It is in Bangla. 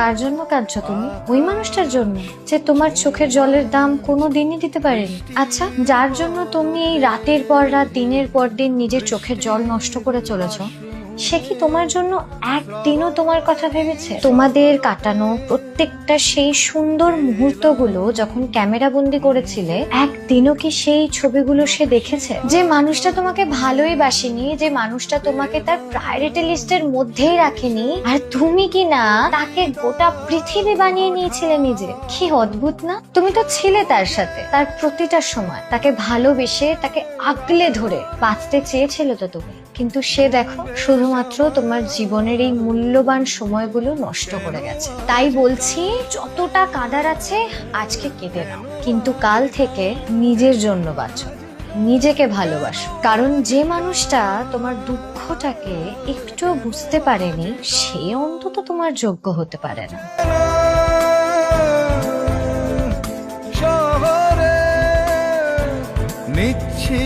কার জন্য কাঁদছো তুমি? ওই মানুষটার জন্য যে তোমার চোখের জলের দাম কোনো দিনই দিতে পারেনি। আচ্ছা, যার জন্য তুমি এই রাতের পর রাত দিনের পর দিন নিজের চোখের জল নষ্ট করে চলেছো, সে কি তোমার জন্য একদিনও তোমার কথা ভেবেছে? তোমাদের কাটানো প্রত্যেকটা সেই সুন্দর মুহূর্তগুলো যখন ক্যামেরা বন্দি করেছিলে, একদিনও কি সেই ছবিগুলো সে দেখেছে? যে মানুষটা তোমাকে ভালোই বাসেনি, যে মানুষটা তোমাকে তার প্রায়োরিটি লিস্টের মধ্যেই রাখেনি, আর তুমি কি না তাকে গোটা পৃথিবী বানিয়ে নিয়েছিলে নিজে। কি অদ্ভুত না? তুমি তো ছিলে তার সাথে, তার প্রতিটা সময় তাকে ভালোবেসে তাকে আগলে ধরে বাঁচতে চেয়েছিল তো তুমি। কিন্তু সে দেখো শুধুমাত্র তোমার জীবনের এই মূল্যবান সময়গুলো নষ্ট করে গেছে। তাই বলছি, যতটা কাঁদার আছে আজকে কেঁদে নাও, কিন্তু কাল থেকে নিজের জন্য বাঁচো, নিজেকে ভালোবাসো। কারণ যে মানুষটা তোমার দুঃখটাকে একটু বুঝতে পারেনি, সে অন্তত তোমার যোগ্য হতে পারে না। শহরে নিচ্ছি